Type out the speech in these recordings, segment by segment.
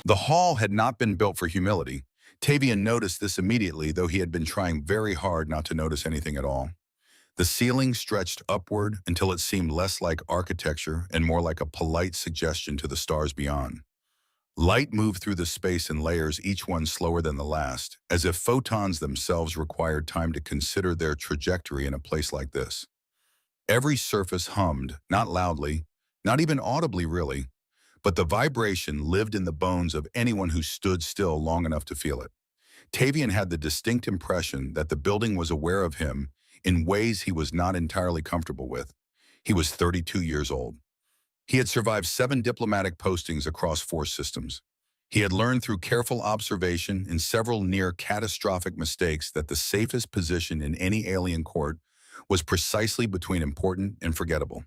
The hall had not been built for humility. Tavien noticed this immediately, though he had been trying very hard not to notice anything at all. The ceiling stretched upward until it seemed less like architecture and more like a polite suggestion to the stars beyond. Light moved through the space in layers, each one slower than the last, as if photons themselves required time to consider their trajectory in a place like this. Every surface hummed, not loudly, not even audibly really, but the vibration lived in the bones of anyone who stood still long enough to feel it. Tavien had the distinct impression that the building was aware of him in ways he was not entirely comfortable with. He was 32 years old. He had survived 7 diplomatic postings across 4 systems. He had learned through careful observation and several near-catastrophic mistakes that the safest position in any alien court was precisely between important and forgettable.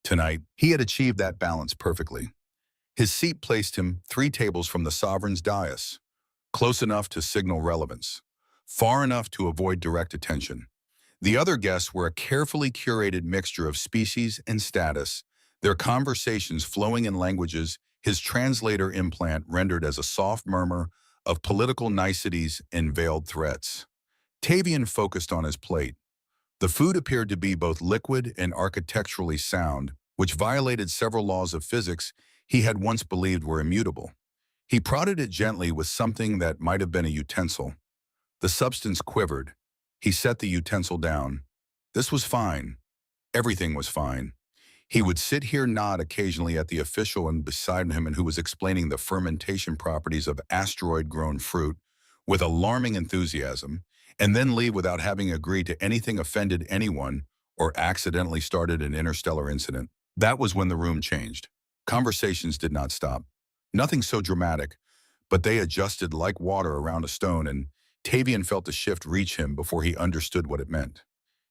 Tonight, he had achieved that balance perfectly. His seat placed him 3 tables from the Sovereign's dais, close enough to signal relevance, far enough to avoid direct attention. The other guests were a carefully curated mixture of species and status, their conversations flowing in languages his translator implant rendered as a soft murmur of political niceties and veiled threats. Tavien focused on his plate. The food appeared to be both liquid and architecturally sound, which violated several laws of physics he had once believed were immutable. He prodded it gently with something that might have been a utensil. The substance quivered. He set the utensil down. This was fine. Everything was fine. He would sit here, nod occasionally at the official and beside him and who was explaining the fermentation properties of asteroid-grown fruit with alarming enthusiasm, and then leave without having agreed to anything offended anyone or accidentally started an interstellar incident. That was when the room changed. Conversations did not stop. Nothing so dramatic, but they adjusted like water around a stone, and Tavien felt the shift reach him before he understood what it meant.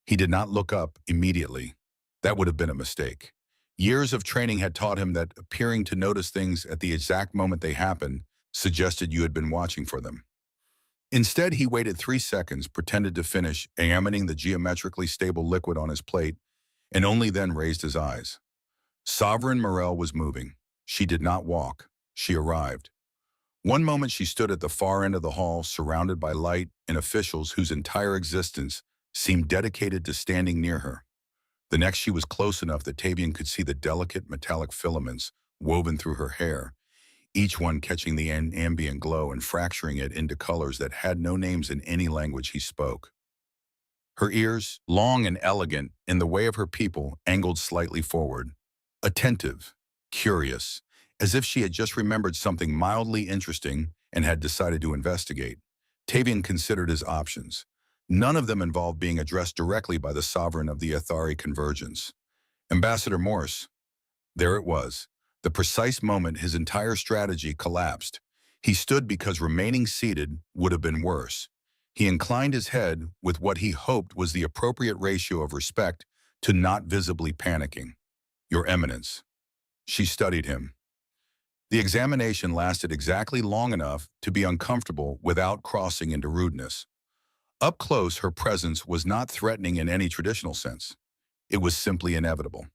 He did not look up immediately. That would have been a mistake. Years of training had taught him that appearing to notice things at the exact moment they happened suggested you had been watching for them. Instead, he waited 3 seconds, pretended to finish examining the geometrically stable liquid on his plate, and only then raised his eyes. Sovereign Morrell was moving. She did not walk. She arrived. One moment she stood at the far end of the hall, surrounded by light and officials whose entire existence seemed dedicated to standing near her. The next she was close enough that Tavien could see the delicate metallic filaments woven through her hair, each one catching the ambient glow and fracturing it into colors that had no names in any language he spoke. Her ears, long and elegant in the way of her people, angled slightly forward, attentive, curious, as if she had just remembered something mildly interesting and had decided to investigate. Tavien considered his options. None of them involved being addressed directly by the sovereign of the Athari Convergence. Ambassador Morse. There it was, the precise moment his entire strategy collapsed. He stood because remaining seated would have been worse. He inclined his head with what he hoped was the appropriate ratio of respect to not visibly panicking. Your Eminence. She studied him. The examination lasted exactly long enough to be uncomfortable without crossing into rudeness. Up close, her presence was not threatening in any traditional sense. It was simply inevitable,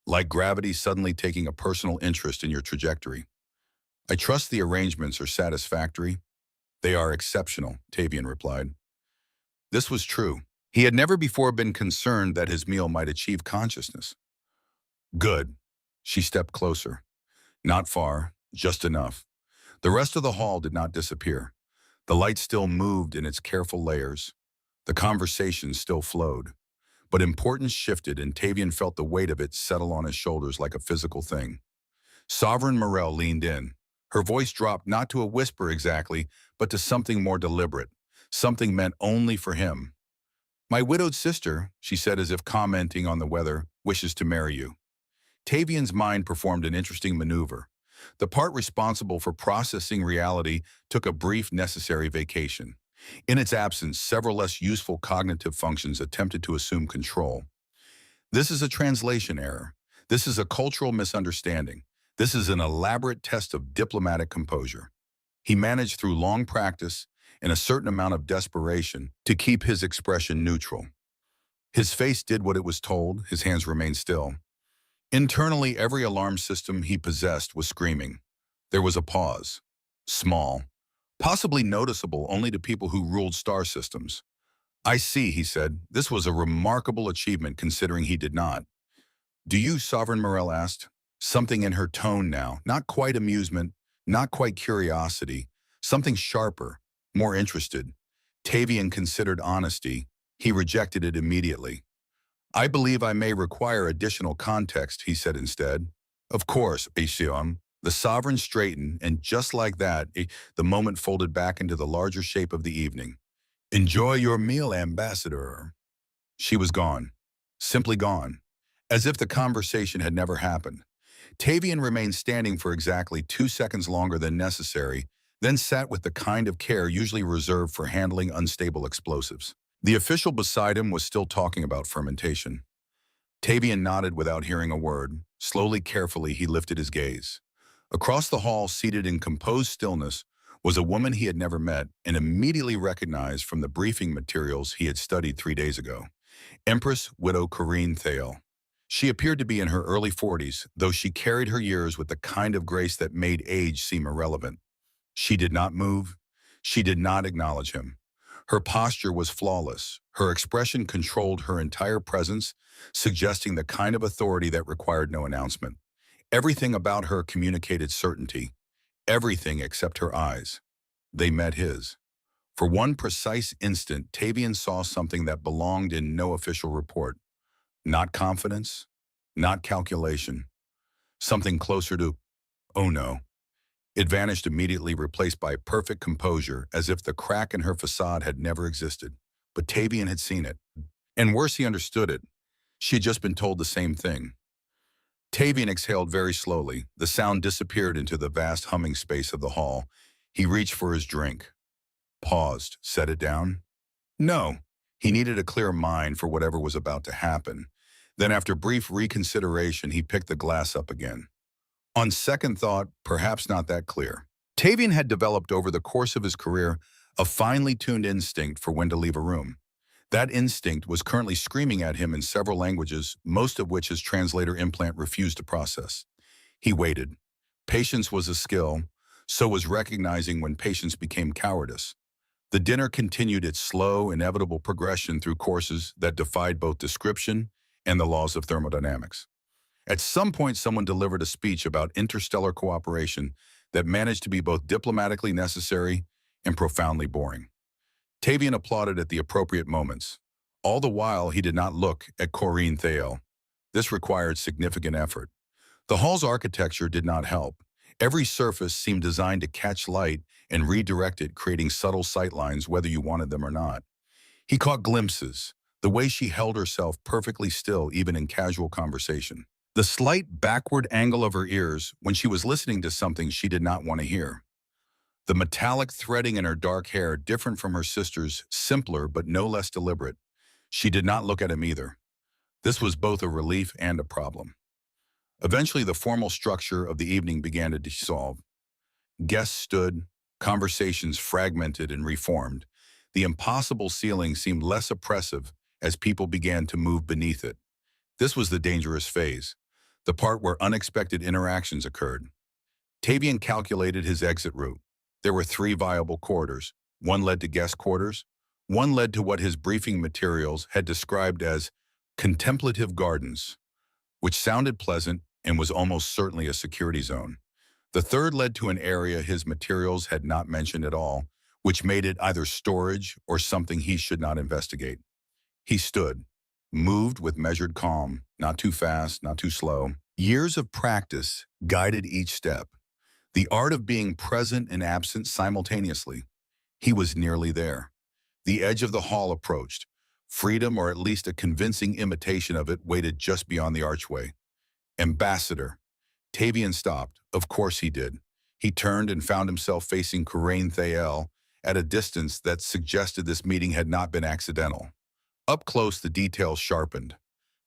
like gravity suddenly taking a personal interest in your trajectory. I trust the arrangements are satisfactory. They are exceptional, Tavien replied. This was true. He had never before been concerned that his meal might achieve consciousness. Good. She stepped closer. Not far, just enough. The rest of the hall did not disappear. The light still moved in its careful layers. The conversation still flowed. But importance shifted, and Tavien felt the weight of it settle on his shoulders like a physical thing. Sovereign Morrell leaned in. Her voice dropped not to a whisper exactly, but to something more deliberate, something meant only for him. My widowed sister, she said as if commenting on the weather, wishes to marry you. Tavien's mind performed an interesting maneuver. The part responsible for processing reality took a brief, necessary vacation. In its absence, several less useful cognitive functions attempted to assume control. This is a translation error. This is a cultural misunderstanding. This is an elaborate test of diplomatic composure. He managed through long practice and a certain amount of desperation to keep his expression neutral. His face did what it was told, his hands remained still. Internally, every alarm system he possessed was screaming. There was a pause. Small, possibly noticeable only to people who ruled star systems. I see, he said. This was a remarkable achievement considering he did not. Do you, Sovereign Morrell asked? Something in her tone now, not quite amusement, not quite curiosity, something sharper, more interested. Tavien considered honesty. He rejected it immediately. I believe I may require additional context, he said instead. Of course, Asiom. The sovereign straightened, and just like that, the moment folded back into the larger shape of the evening. Enjoy your meal, Ambassador. She was gone. Simply gone. As if the conversation had never happened. Tavien remained standing for exactly 2 seconds longer than necessary, then sat with the kind of care usually reserved for handling unstable explosives. The official beside him was still talking about fermentation. Tavien nodded without hearing a word. Slowly, carefully, he lifted his gaze. Across the hall, seated in composed stillness, was a woman he had never met and immediately recognized from the briefing materials he had studied 3 days ago. Empress Widow Corrine Thael. She appeared to be in her early 40s, though she carried her years with the kind of grace that made age seem irrelevant. She did not move. She did not acknowledge him. Her posture was flawless. Her expression controlled her entire presence, suggesting the kind of authority that required no announcement. Everything about her communicated certainty. Everything except her eyes. They met his. For one precise instant, Tavien saw something that belonged in no official report. Not confidence, not calculation. Something closer to, oh no. It vanished immediately, replaced by perfect composure, as if the crack in her facade had never existed. But Tavien had seen it. And worse, he understood it. She had just been told the same thing. Tavien exhaled very slowly. The sound disappeared into the vast humming space of the hall. He reached for his drink. Paused, set it down. No. He needed a clear mind for whatever was about to happen. Then after brief reconsideration, he picked the glass up again. On second thought, perhaps not that clear. Tavien had developed over the course of his career a finely tuned instinct for when to leave a room. That instinct was currently screaming at him in several languages, most of which his translator implant refused to process. He waited. Patience was a skill, so was recognizing when patience became cowardice. The dinner continued its slow, inevitable progression through courses that defied both description and the laws of thermodynamics. At some point, someone delivered a speech about interstellar cooperation that managed to be both diplomatically necessary and profoundly boring. Tavien applauded at the appropriate moments. All the while, he did not look at Corrine Thael. This required significant effort. The hall's architecture did not help. Every surface seemed designed to catch light and redirect it, creating subtle sightlines whether you wanted them or not. He caught glimpses, the way she held herself perfectly still even in casual conversation. The slight backward angle of her ears when she was listening to something she did not want to hear. The metallic threading in her dark hair, different from her sister's, simpler but no less deliberate. She did not look at him either. This was both a relief and a problem. Eventually, the formal structure of the evening began to dissolve. Guests stood, conversations fragmented and reformed. The impossible ceiling seemed less oppressive as people began to move beneath it. This was the dangerous phase, the part where unexpected interactions occurred. Tavien calculated his exit route. There were 3 viable corridors. One led to guest quarters. One led to what his briefing materials had described as contemplative gardens, which sounded pleasant and was almost certainly a security zone. The third led to an area his materials had not mentioned at all, which made it either storage or something he should not investigate. He stood, moved with measured calm, not too fast, not too slow. Years of practice guided each step. The art of being present and absent simultaneously. He was nearly there. The edge of the hall approached. Freedom, or at least a convincing imitation of it, waited just beyond the archway. Ambassador. Tavien stopped. Of course he did. He turned and found himself facing Corrine Thael at a distance that suggested this meeting had not been accidental. Up close, the details sharpened.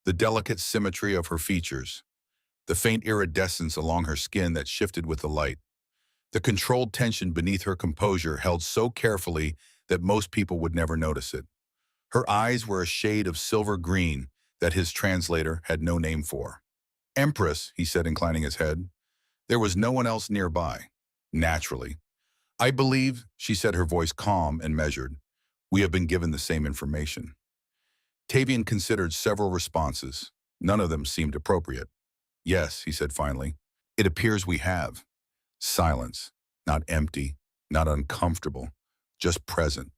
The delicate symmetry of her features. The faint iridescence along her skin that shifted with the light. The controlled tension beneath her composure held so carefully that most people would never notice it. Her eyes were a shade of silver green that his translator had no name for. Empress, he said, inclining his head. There was no one else nearby. Naturally. I believe, she said, her voice calm and measured, we have been given the same information. Tavien considered several responses. None of them seemed appropriate. Yes, he said finally. It appears we have. Silence. Not empty, not uncomfortable, just present.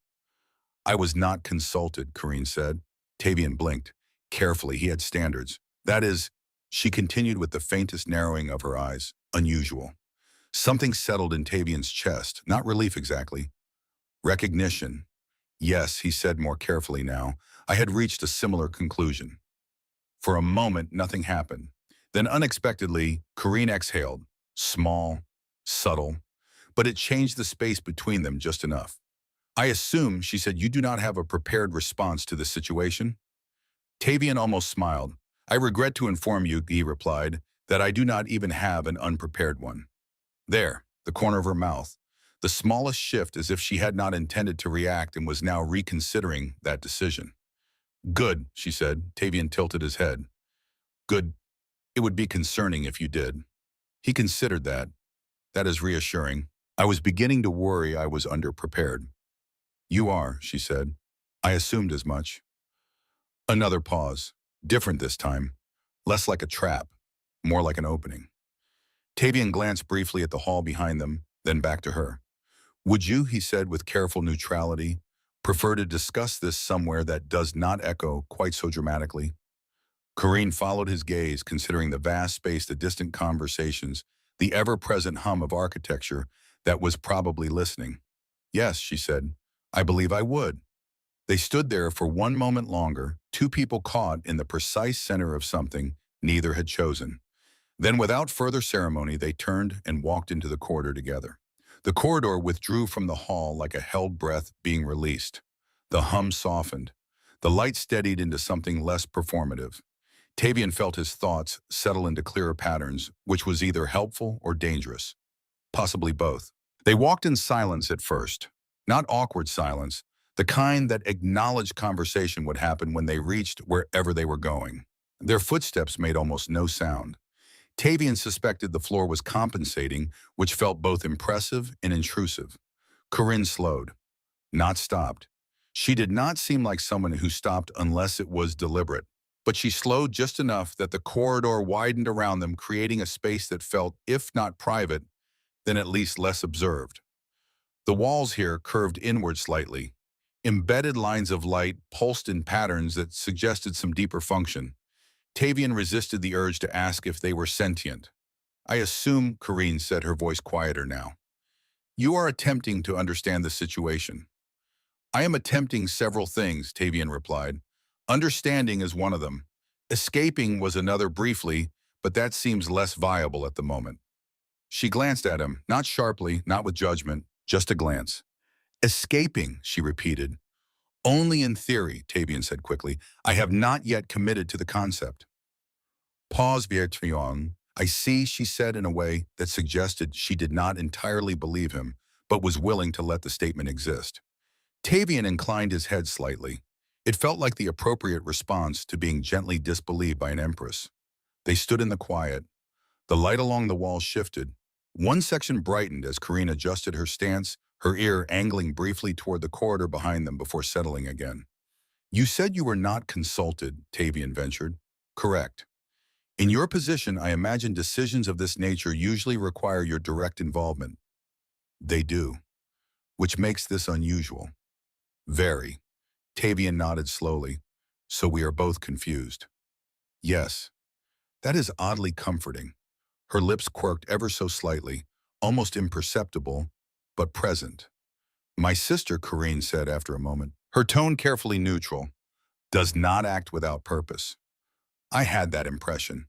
I was not consulted, Corrine said. Tavien blinked. Carefully, he had standards. That is, she continued with the faintest narrowing of her eyes. Unusual. Something settled in Tavien's chest, not relief exactly. Recognition. Yes, he said more carefully now. I had reached a similar conclusion. For a moment, nothing happened. Then unexpectedly, Corrine exhaled. Small, subtle, but it changed the space between them just enough. I assume, she said, you do not have a prepared response to the situation? Tavien almost smiled. I regret to inform you, he replied, that I do not even have an unprepared one. There, the corner of her mouth, the smallest shift as if she had not intended to react and was now reconsidering that decision. Good, she said. Tavien tilted his head. Good. It would be concerning if you did. He considered that. That is reassuring. I was beginning to worry I was underprepared. You are, she said. I assumed as much. Another pause. Different this time. Less like a trap. More like an opening. Tavien glanced briefly at the hall behind them, then back to her. Would you, he said with careful neutrality, prefer to discuss this somewhere that does not echo quite so dramatically? Corrine followed his gaze, considering the vast space, the distant conversations, the ever-present hum of architecture that was probably listening. Yes, she said, I believe I would. They stood there for one moment longer, two people caught in the precise center of something neither had chosen. Then without further ceremony, they turned and walked into the corridor together. The corridor withdrew from the hall like a held breath being released. The hum softened. The light steadied into something less performative. Tavien felt his thoughts settle into clearer patterns, which was either helpful or dangerous. Possibly both. They walked in silence at first. Not awkward silence, the kind that acknowledged conversation would happen when they reached wherever they were going. Their footsteps made almost no sound. Tavien suspected the floor was compensating, which felt both impressive and intrusive. Corrine slowed, not stopped. She did not seem like someone who stopped unless it was deliberate, but she slowed just enough that the corridor widened around them, creating a space that felt, if not private, then at least less observed. The walls here curved inward slightly. Embedded lines of light pulsed in patterns that suggested some deeper function. Tavien resisted the urge to ask if they were sentient. I assume, Corrine said, her voice quieter now. You are attempting to understand the situation. I am attempting several things, Tavien replied. Understanding is one of them. Escaping was another briefly, but that seems less viable at the moment. She glanced at him, not sharply, not with judgment, just a glance. Escaping, she repeated. Only in theory, Tavien said quickly. I have not yet committed to the concept. Pause, Viertrion. I see, she said in a way that suggested she did not entirely believe him, but was willing to let the statement exist. Tavien inclined his head slightly. It felt like the appropriate response to being gently disbelieved by an empress. They stood in the quiet. The light along the wall shifted. One section brightened as Corrine adjusted her stance, her ear angling briefly toward the corridor behind them before settling again. You said you were not consulted, Tavien ventured. Correct. In your position, I imagine decisions of this nature usually require your direct involvement. They do, which makes this unusual. Very. Tavien nodded slowly. So we are both confused. Yes. That is oddly comforting. Her lips quirked ever so slightly, almost imperceptible, but present. My sister, Corrine said after a moment, her tone carefully neutral, does not act without purpose. I had that impression.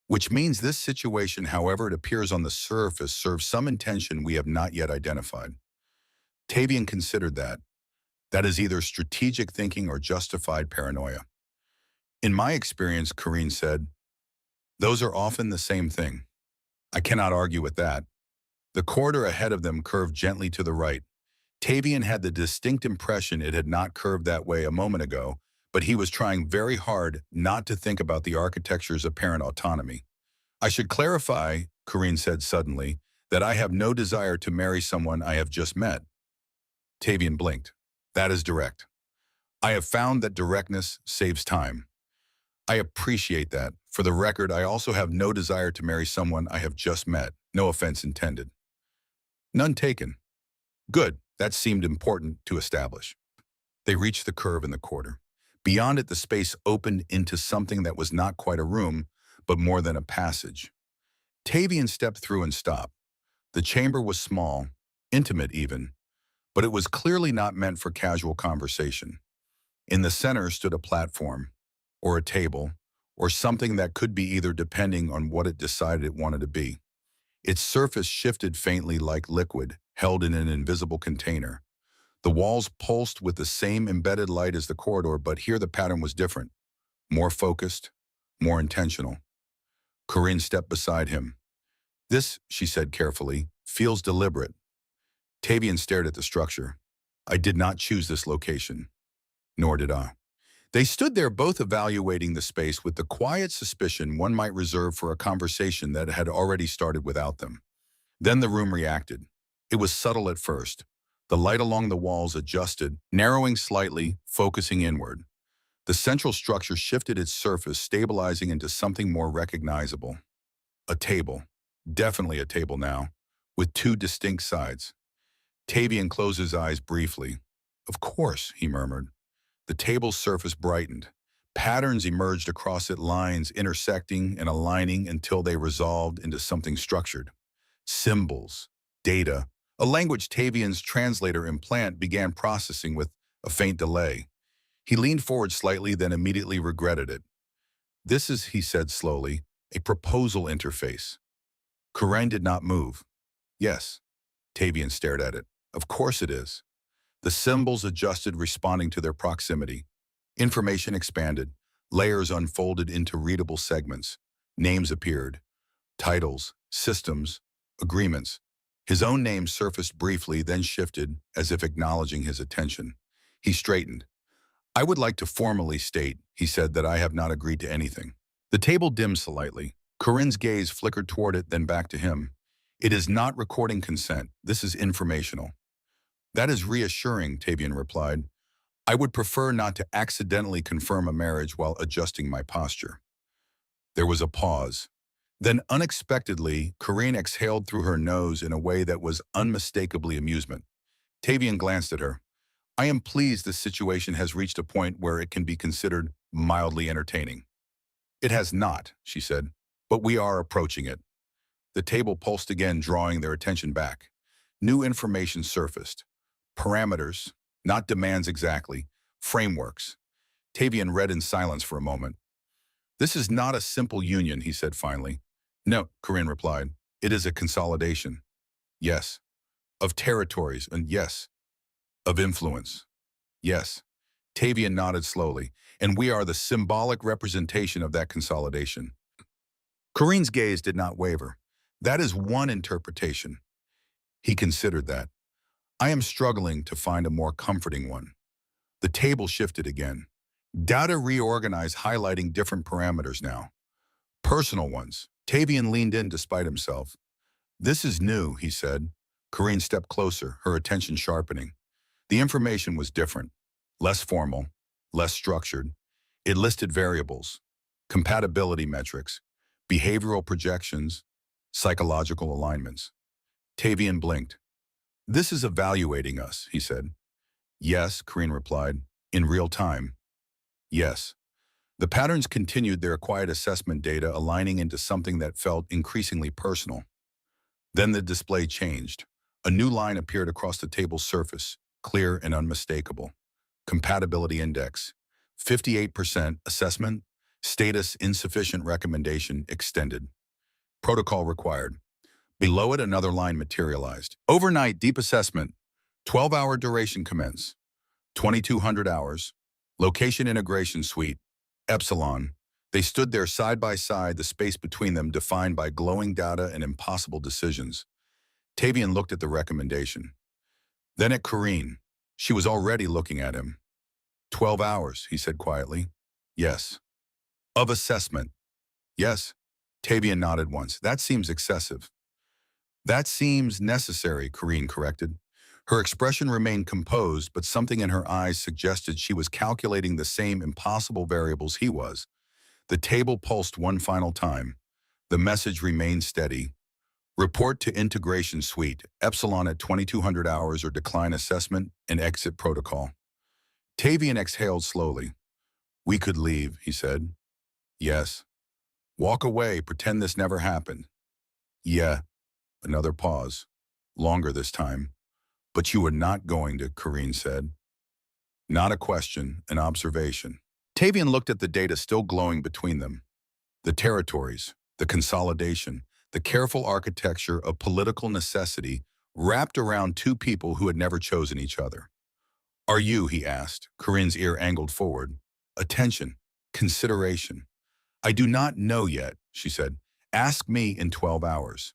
Which means this situation, however it appears on the surface, serves some intention we have not yet identified. Tavien considered that. That is either strategic thinking or justified paranoia. In my experience, Corrine said, those are often the same thing. I cannot argue with that. The corridor ahead of them curved gently to the right. Tavien had the distinct impression it had not curved that way a moment ago, but he was trying very hard not to think about the architecture's apparent autonomy. I should clarify, Corrine said suddenly, That I have no desire to marry someone I have just met. Tavien blinked. That is direct. I have found that directness saves time. I appreciate that. For the record, I also have no desire to marry someone I have just met. No offense intended. None taken. Good. That seemed important to establish. They reached the curve in the corridor. Beyond it, the space opened into something that was not quite a room, but more than a passage. Tavien stepped through and stopped. The chamber was small, intimate even, but it was clearly not meant for casual conversation. In the center stood a platform, or a table, or something that could be either depending on what it decided it wanted to be. Its surface shifted faintly like liquid, held in an invisible container. The walls pulsed with the same embedded light as the corridor, but here the pattern was different, more focused, more intentional. Corrine stepped beside him. This, she said carefully, feels deliberate. Tavien stared at the structure. I did not choose this location. Nor did I. They stood there both evaluating the space with the quiet suspicion one might reserve for a conversation that had already started without them. Then the room reacted. It was subtle at first. The light along the walls adjusted, narrowing slightly, focusing inward. The central structure shifted its surface, stabilizing into something more recognizable. A table. Definitely a table now, with two distinct sides. Tavien closed his eyes briefly. Of course, he murmured. The table's surface brightened. Patterns emerged across it, lines intersecting and aligning until they resolved into something structured. Symbols, data, a language Tavien's translator implant began processing with a faint delay. He leaned forward slightly, then immediately regretted it. This is, he said slowly, a proposal interface. Corrine did not move. Yes. Tavien stared at it. Of course it is. The symbols adjusted, responding to their proximity. Information expanded. Layers unfolded into readable segments. Names appeared. Titles, systems, agreements. His own name surfaced briefly, then shifted, as if acknowledging his attention. He straightened. I would like to formally state, he said, that I have not agreed to anything. The table dimmed slightly. Corrine's gaze flickered toward it, then back to him. It is not recording consent. This is informational. That is reassuring, Tavien replied. I would prefer not to accidentally confirm a marriage while adjusting my posture. There was a pause. Then unexpectedly, Corrine exhaled through her nose in a way that was unmistakably amusement. Tavien glanced at her. I am pleased this situation has reached a point where it can be considered mildly entertaining. It has not, she said, but we are approaching it. The table pulsed again, drawing their attention back. New information surfaced. Parameters, not demands exactly, frameworks. Tavien read in silence for a moment. This is not a simple union, he said finally. No, Corrine replied. It is a consolidation. Yes. Of territories, and yes. Of influence. Yes. Tavien nodded slowly, and we are the symbolic representation of that consolidation. Corrine's gaze did not waver. That is one interpretation. He considered that. I am struggling to find a more comforting one. The table shifted again. Data reorganized, highlighting different parameters now. Personal ones. Tavien leaned in despite himself. This is new, he said. Corrine stepped closer, her attention sharpening. The information was different. Less formal, less structured. It listed variables, compatibility metrics, behavioral projections, psychological alignments. Tavien blinked. This is evaluating us, he said. Yes, Corrine replied. In real time. Yes. The patterns continued their quiet assessment data, aligning into something that felt increasingly personal. Then the display changed. A new line appeared across the table's surface, clear and unmistakable. Compatibility index. 58% assessment. Status insufficient, recommendation extended. Protocol required. Below it, another line materialized. Overnight deep assessment. 12-hour duration commence. 2,200 hours. Location integration suite. Epsilon. They stood there side by side, the space between them defined by glowing data and impossible decisions. Tavien looked at the recommendation. Then at Corrine. She was already looking at him. 12 hours, he said quietly. Yes. Of assessment. Yes. Tavien nodded once. That seems excessive. That seems necessary, Corrine corrected. Her expression remained composed, but something in her eyes suggested she was calculating the same impossible variables he was. The table pulsed one final time. The message remained steady. Report to Integration Suite, Epsilon at 2200 hours or decline assessment and exit protocol. Tavien exhaled slowly. We could leave, he said. Yes. Walk away, pretend this never happened. Yeah. Another pause. Longer this time. But you are not going to, Corrine said. Not a question, an observation. Tavien looked at the data still glowing between them. The territories, the consolidation, the careful architecture of political necessity wrapped around two people who had never chosen each other. Are you, he asked, Corrine's ear angled forward. Attention, consideration. I do not know yet, she said. Ask me in 12 hours.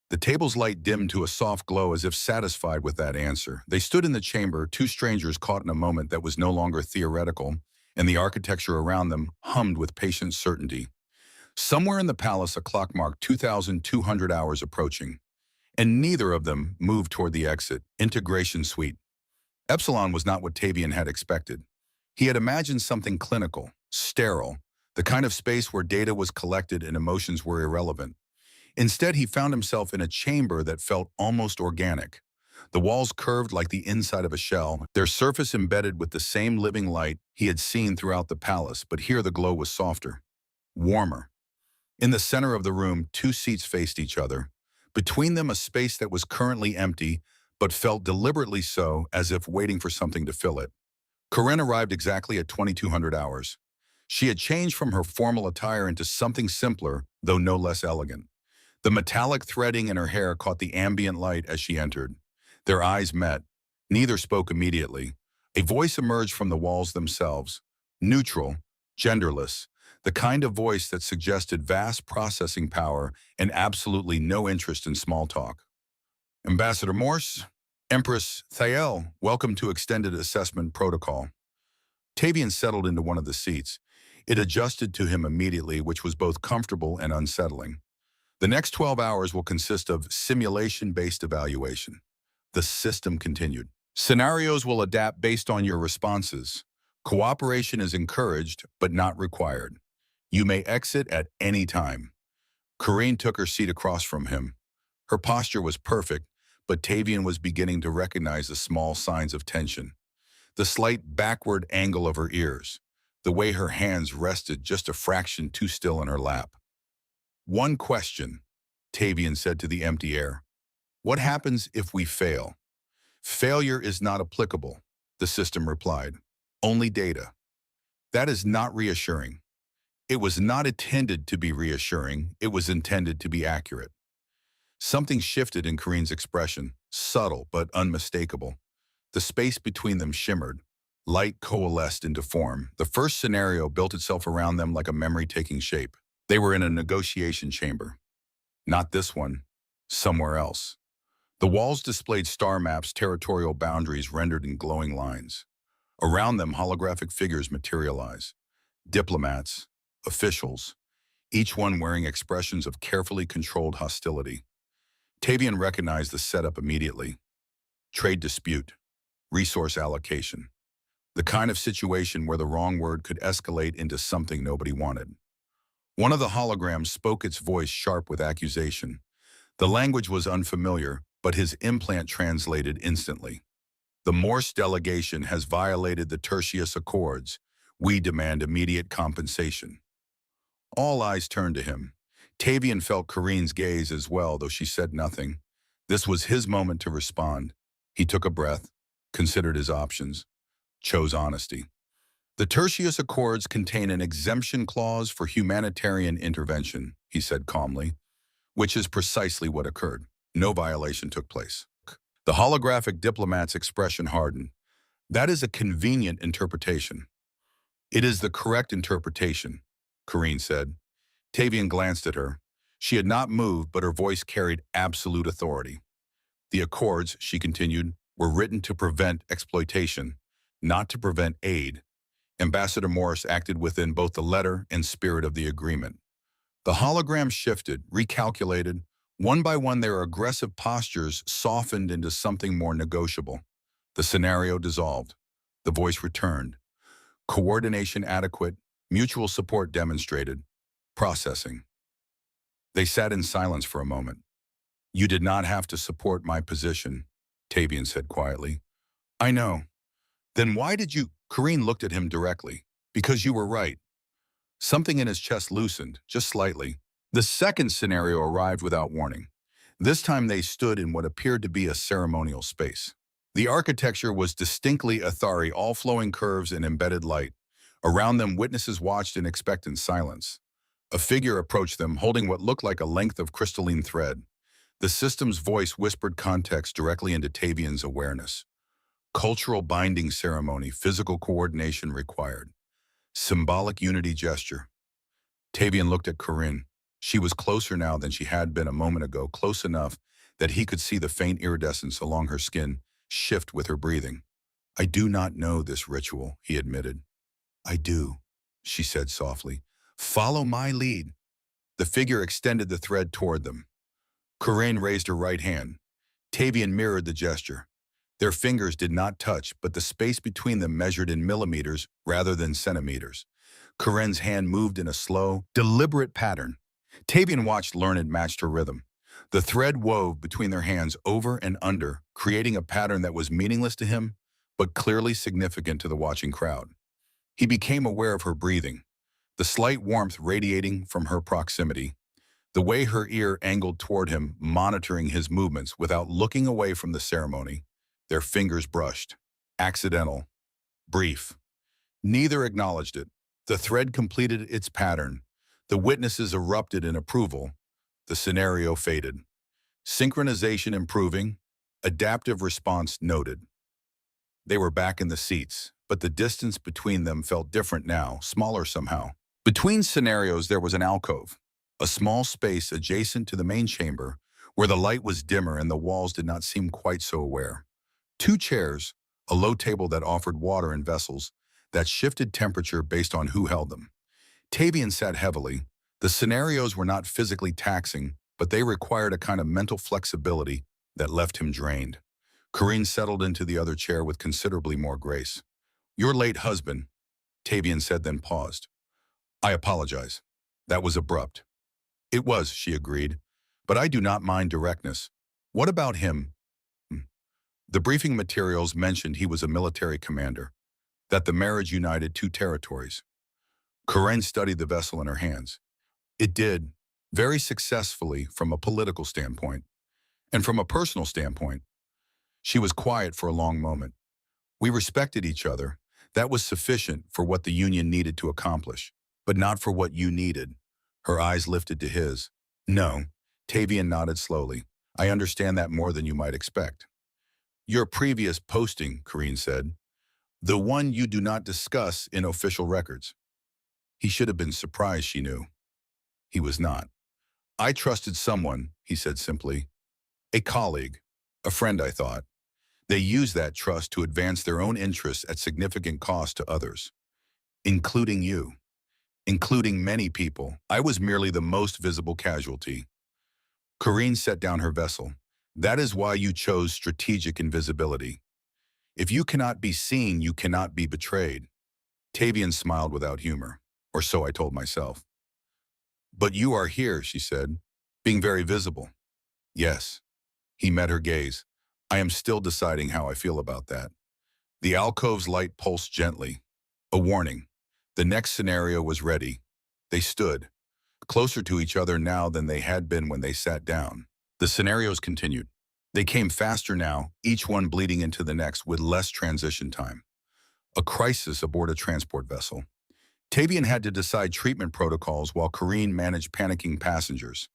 The table's light dimmed to a soft glow as if satisfied with that answer. They stood in the chamber, two strangers caught in a moment that was no longer theoretical, and the architecture around them hummed with patient certainty. Somewhere in the palace, a clock marked 2,200 hours approaching, and neither of them moved toward the exit, integration suite. Epsilon was not what Tavien had expected. He had imagined something clinical, sterile, the kind of space where data was collected and emotions were irrelevant. Instead, he found himself in a chamber that felt almost organic. The walls curved like the inside of a shell, their surface embedded with the same living light he had seen throughout the palace, but here the glow was softer, warmer. In the center of the room, two seats faced each other. Between them, a space that was currently empty, but felt deliberately so, as if waiting for something to fill it. Corrine arrived exactly at 2200 hours. She had changed from her formal attire into something simpler, though no less elegant. The metallic threading in her hair caught the ambient light as she entered. Their eyes met. Neither spoke immediately. A voice emerged from the walls themselves. Neutral, genderless, the kind of voice that suggested vast processing power and absolutely no interest in small talk. Ambassador Morse, Empress Thael, welcome to Extended Assessment Protocol. Tavien settled into one of the seats. It adjusted to him immediately, which was both comfortable and unsettling. The next 12 hours will consist of simulation-based evaluation. The system continued. Scenarios will adapt based on your responses. Cooperation is encouraged, but not required. You may exit at any time. Corrine took her seat across from him. Her posture was perfect, but Tavien was beginning to recognize the small signs of tension. The slight backward angle of her ears, the way her hands rested just a fraction too still in her lap. One question, Tavien said to the empty air. What happens if we fail? Failure is not applicable, the system replied. Only data. That is not reassuring. It was not intended to be reassuring, it was intended to be accurate. Something shifted in Corrine's expression, subtle but unmistakable. The space between them shimmered. Light coalesced into form. The first scenario built itself around them like a memory taking shape. They were in a negotiation chamber. Not this one. Somewhere else. The walls displayed star maps, territorial boundaries rendered in glowing lines. Around them, holographic figures materialize. Diplomats, officials, each one wearing expressions of carefully controlled hostility. Tavien recognized the setup immediately. Trade dispute, resource allocation. The kind of situation where the wrong word could escalate into something nobody wanted. One of the holograms spoke, its voice sharp with accusation. The language was unfamiliar, but his implant translated instantly. The Morse delegation has violated the Tertius Accords. We demand immediate compensation. All eyes turned to him. Tavien felt Corrine's gaze as well, though she said nothing. This was his moment to respond. He took a breath, considered his options, chose honesty. The Tertius Accords contain an exemption clause for humanitarian intervention, he said calmly, which is precisely what occurred. No violation took place. The holographic diplomat's expression hardened. That is a convenient interpretation. It is the correct interpretation, Corrine said. Tavien glanced at her. She had not moved, but her voice carried absolute authority. The accords, she continued, were written to prevent exploitation, not to prevent aid. Ambassador Morris acted within both the letter and spirit of the agreement. The hologram shifted, recalculated, One by one, their aggressive postures softened into something more negotiable. The scenario dissolved. The voice returned. Coordination adequate, mutual support demonstrated. Processing. They sat in silence for a moment. "You did not have to support my position," Tavien said quietly. "I know. Then why did you—" Corrine looked at him directly. "Because you were right." Something in his chest loosened, just slightly. The second scenario arrived without warning. This time they stood in what appeared to be a ceremonial space. The architecture was distinctly Athari, all flowing curves and embedded light. Around them, witnesses watched in expectant silence. A figure approached them, holding what looked like a length of crystalline thread. The system's voice whispered context directly into Tavien's awareness. Cultural binding ceremony, physical coordination required. Symbolic unity gesture. Tavien looked at Corrine. She was closer now than she had been a moment ago, close enough that he could see the faint iridescence along her skin shift with her breathing. "I do not know this ritual," he admitted. "I do," she said softly. "Follow my lead." The figure extended the thread toward them. Corrine raised her right hand. Tavien mirrored the gesture. Their fingers did not touch, but the space between them measured in millimeters rather than centimeters. Corrine's hand moved in a slow, deliberate pattern. Tavien watched, learned, matched her rhythm. The thread wove between their hands over and under, creating a pattern that was meaningless to him, but clearly significant to the watching crowd. He became aware of her breathing, the slight warmth radiating from her proximity, the way her ear angled toward him, monitoring his movements without looking away from the ceremony. Their fingers brushed. Accidental. Brief. Neither acknowledged it. The thread completed its pattern. The witnesses erupted in approval. The scenario faded. Synchronization improving. Adaptive response noted. They were back in the seats, but the distance between them felt different now, smaller somehow. Between scenarios there was an alcove, a small space adjacent to the main chamber, where the light was dimmer and the walls did not seem quite so aware. 2 chairs, a low table that offered water and vessels that shifted temperature based on who held them. Tavien sat heavily. The scenarios were not physically taxing, but they required a kind of mental flexibility that left him drained. Corrine settled into the other chair with considerably more grace. "Your late husband," Tavien said, then paused. "I apologize. That was abrupt." "It was," she agreed, "but I do not mind directness. What about him?" The briefing materials mentioned he was a military commander, that the marriage united 2 territories. Corrine studied the vessel in her hands. "It did, very successfully from a political standpoint, and from a personal standpoint." She was quiet for a long moment. "We respected each other. That was sufficient for what the union needed to accomplish, but not for what you needed." Her eyes lifted to his. "No," Tavien nodded slowly. "I understand that more than you might expect." "Your previous posting," Corrine said, "the one you do not discuss in official records." He should have been surprised, she knew. He was not. "I trusted someone," he said simply. "A colleague, a friend, I thought. They used that trust to advance their own interests at significant cost to others, including you, including many people. I was merely the most visible casualty." Corrine set down her vessel. "That is why you chose strategic invisibility. If you cannot be seen, you cannot be betrayed." Tavien smiled without humor, or so I told myself. "But you are here," she said, "being very visible." "Yes." He met her gaze. "I am still deciding how I feel about that." The alcove's light pulsed gently. A warning. The next scenario was ready. They stood, closer to each other now than they had been when they sat down. The scenarios continued. They came faster now, each one bleeding into the next with less transition time. A crisis aboard a transport vessel. Tavien had to decide treatment protocols while Corrine managed panicking passengers.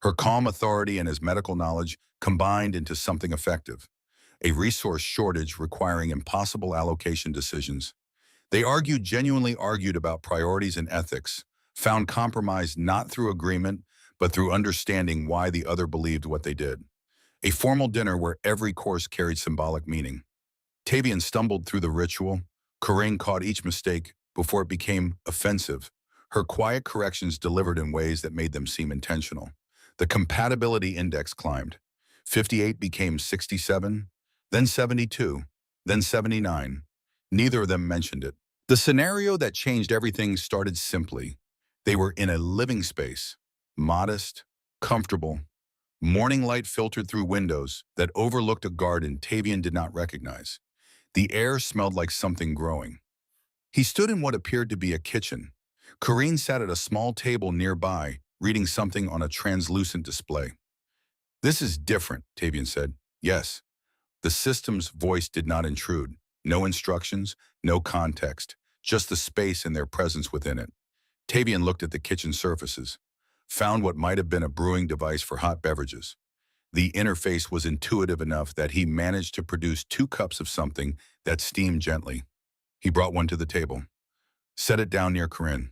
Her calm authority and his medical knowledge combined into something effective. A resource shortage requiring impossible allocation decisions. They genuinely argued about priorities and ethics, found compromise not through agreement, but through understanding why the other believed what they did. A formal dinner where every course carried symbolic meaning. Tavien stumbled through the ritual. Corrine caught each mistake before it became offensive. Her quiet corrections delivered in ways that made them seem intentional. The compatibility index climbed. 58 became 67, then 72, then 79. Neither of them mentioned it. The scenario that changed everything started simply. They were in a living space, modest, comfortable. Morning light filtered through windows that overlooked a garden Tavien did not recognize. The air smelled like something growing. He stood in what appeared to be a kitchen. Corrine sat at a small table nearby, reading something on a translucent display. "This is different," Tavien said. "Yes." The system's voice did not intrude. No instructions, no context, just the space and their presence within it. Tavien looked at the kitchen surfaces, found what might have been a brewing device for hot beverages. The interface was intuitive enough that he managed to produce 2 cups of something that steamed gently. He brought one to the table. Set it down near Corrine.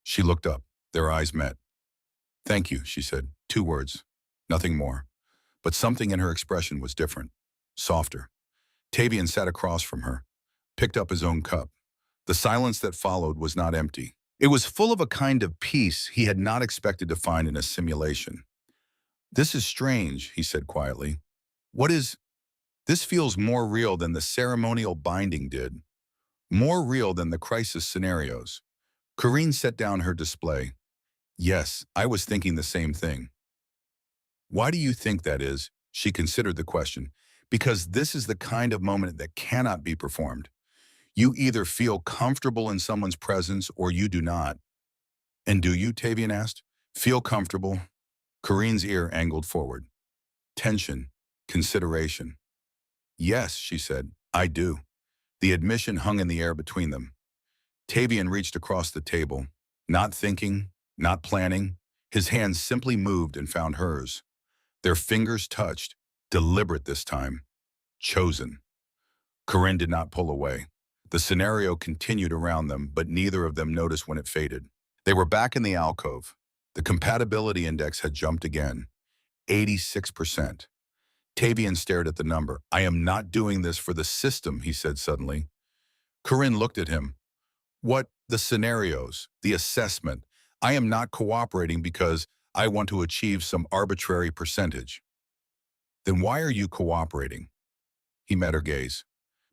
She looked up. Their eyes met. "Thank you," she said. 2 words. Nothing more. But something in her expression was different. Softer. Tavien sat across from her, picked up his own cup. The silence that followed was not empty. It was full of a kind of peace he had not expected to find in a simulation. "This is strange," he said quietly. "What is... This feels more real than the ceremonial binding did. More real than the crisis scenarios." Corrine set down her display. "Yes, I was thinking the same thing." "Why do you think that is?" She considered the question. "Because this is the kind of moment that cannot be performed. You either feel comfortable in someone's presence or you do not." "And do you?" Tavien asked. "Feel comfortable?" Corrine's ear angled forward. Tension. Consideration. "Yes," she said, "I do." The admission hung in the air between them. Tavien reached across the table, not thinking, not planning. His hands simply moved and found hers. Their fingers touched, deliberate this time. Chosen. Corrine did not pull away. The scenario continued around them, but neither of them noticed when it faded. They were back in the alcove. The compatibility index had jumped again. 86%. Tavien stared at the number. "I am not doing this for the system," he said suddenly. Corrine looked at him. "What? The scenarios, the assessment. I am not cooperating because I want to achieve some arbitrary percentage." "Then why are you cooperating?" He met her gaze.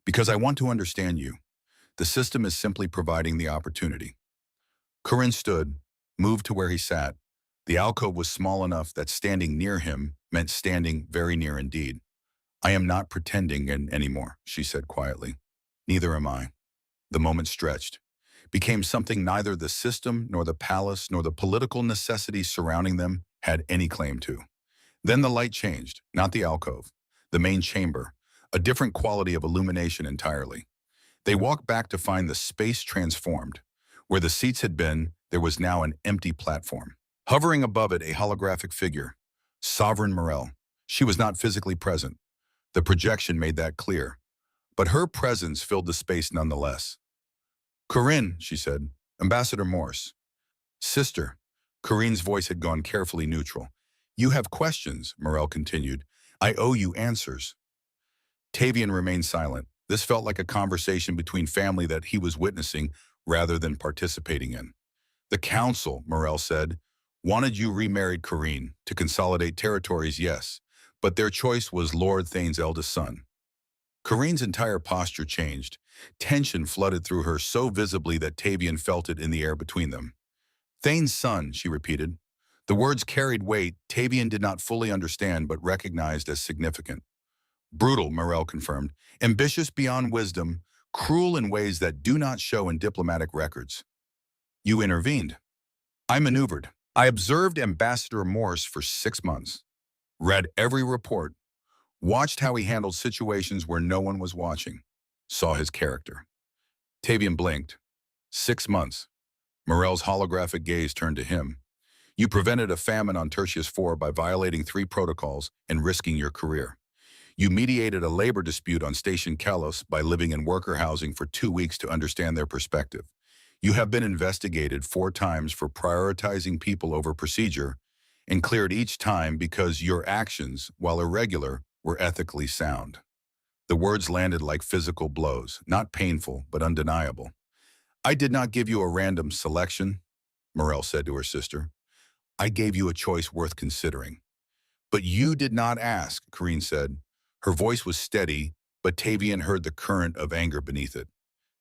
"Because I want to understand you. The system is simply providing the opportunity." Corrine stood, moved to where he sat. The alcove was small enough that standing near him meant standing very near indeed. "I am not pretending anymore," she said quietly. "Neither am I." The moment stretched, became something neither the system nor the palace nor the political necessities surrounding them had any claim to. Then the light changed, not the alcove, the main chamber, a different quality of illumination entirely. They walked back to find the space transformed. Where the seats had been, there was now an empty platform. Hovering above it, a holographic figure. Sovereign Morrell. She was not physically present. The projection made that clear. But her presence filled the space nonetheless. "Corrine," she said. "Ambassador Morse." "Sister." Corrine's voice had gone carefully neutral. "You have questions," Morrell continued. "I owe you answers." Tavien remained silent. This felt like a conversation between family that he was witnessing rather than participating in. "The council," Morrell said, "wanted you remarried Corrine to consolidate territories, yes, but their choice was Lord Thane's eldest son." Corrine's entire posture changed. Tension flooded through her so visibly that Tavien felt it in the air between them. "Thane's son," she repeated. The words carried weight Tavien did not fully understand but recognized as significant. "Brutal," Morrell confirmed. "Ambitious beyond wisdom, cruel in ways that do not show in diplomatic records." "You intervened." "I maneuvered. I observed Ambassador Morse for 6 months. Read every report. Watched how he handled situations where no one was watching. Saw his character." Tavien blinked. 6 months. Morrell's holographic gaze turned to him. "You prevented a famine on Tertius IV by violating 3 protocols and risking your career. You mediated a labor dispute on Station Kalos by living in worker housing for 2 weeks to understand their perspective. You have been investigated 4 times for prioritizing people over procedure and cleared each time because your actions, while irregular, were ethically sound." The words landed like physical blows, not painful, but undeniable. "I did not give you a random selection," Morrell said to her sister. I gave you a choice worth considering. But you did not ask, Corrine said. Her voice was steady, but Tavien heard the current of anger beneath it.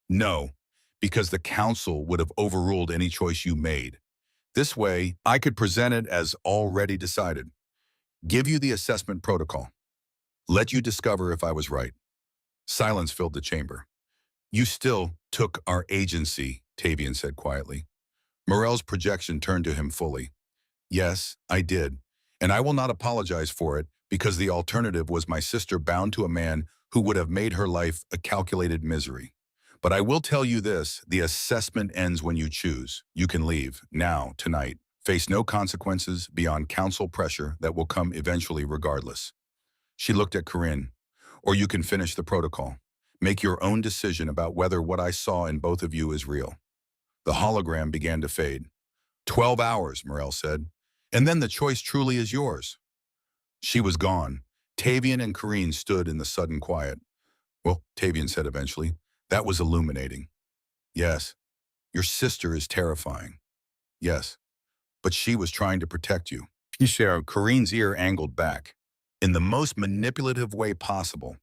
No, because the council would have overruled any choice you made. This way, I could present it as already decided. Give you the assessment protocol. Let you discover if I was right. Silence filled the chamber. You still took our agency, Tavien said quietly. Morrell's projection turned to him fully. Yes, I did, and I will not apologize for it because the alternative was my sister bound to a man who would have made her life a calculated misery. But I will tell you this, the assessment ends when you choose. You can leave, now, tonight. Face no consequences beyond council pressure that will come eventually regardless. She looked at Corrine. Or you can finish the protocol. Make your own decision about whether what I saw in both of you is real. The hologram began to fade. 12 hours, Morrell said. And then the choice truly is yours. She was gone. Tavien and Corrine stood in the sudden quiet. Well, Tavien said eventually, that was illuminating. Yes, your sister is terrifying. Yes, but she was trying to protect you. Corrine's ear angled back. In the most manipulative way possible.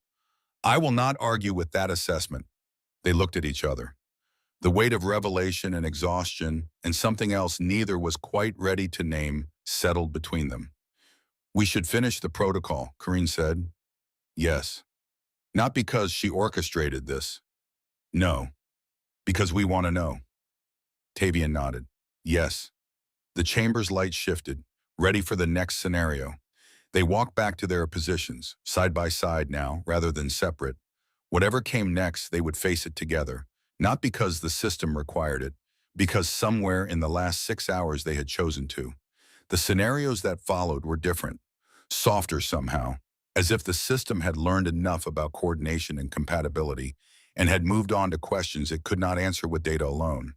I will not argue with that assessment. They looked at each other. The weight of revelation and exhaustion, and something else neither was quite ready to name, settled between them. We should finish the protocol, Corrine said. Yes. Not because she orchestrated this. No. Because we want to know. Tavien nodded. Yes. The chamber's light shifted, ready for the next scenario. They walked back to their positions, side by side now, rather than separate. Whatever came next, they would face it together, not because the system required it, because somewhere in the last 6 hours they had chosen to. The scenarios that followed were different, softer somehow, as if the system had learned enough about coordination and compatibility and had moved on to questions it could not answer with data alone.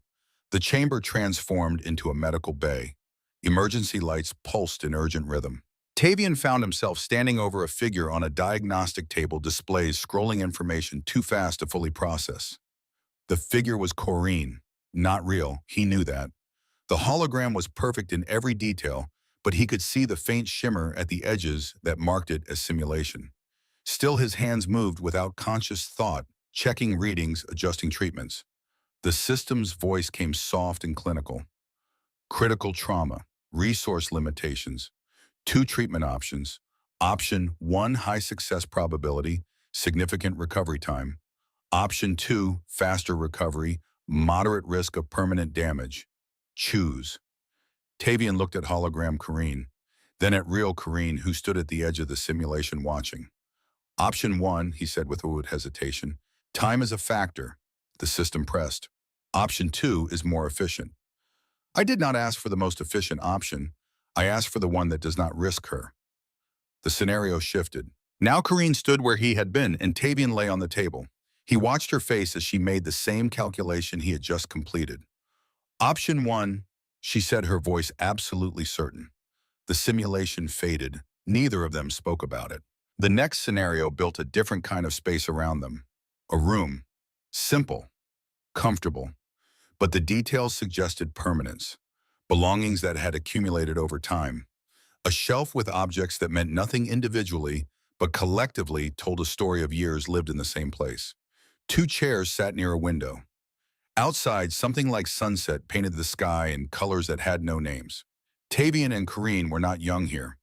The chamber transformed into a medical bay. Emergency lights pulsed in urgent rhythm. Tavien found himself standing over a figure on a diagnostic table displays scrolling information too fast to fully process. The figure was Corrine, not real, he knew that. The hologram was perfect in every detail, but he could see the faint shimmer at the edges that marked it as simulation. Still his hands moved without conscious thought, checking readings, adjusting treatments. The system's voice came soft and clinical. Critical trauma, resource limitations, 2 treatment options. Option 1, high success probability, significant recovery time. Option 2, faster recovery, moderate risk of permanent damage. Choose. Tavien looked at hologram Corrine, then at real Corrine who stood at the edge of the simulation watching. Option 1, he said without hesitation. Time is a factor. The system pressed. Option 2 is more efficient. I did not ask for the most efficient option. I asked for the one that does not risk her. The scenario shifted. Now Corrine stood where he had been and Tavien lay on the table. He watched her face as she made the same calculation he had just completed. Option 1, she said, her voice absolutely certain. The simulation faded. Neither of them spoke about it. The next scenario built a different kind of space around them. A room. Simple. Comfortable. But the details suggested permanence. Belongings that had accumulated over time. A shelf with objects that meant nothing individually, but collectively told a story of years lived in the same place. 2 chairs sat near a window. Outside, something like sunset painted the sky in colors that had no names. Tavien and Corrine were not young here.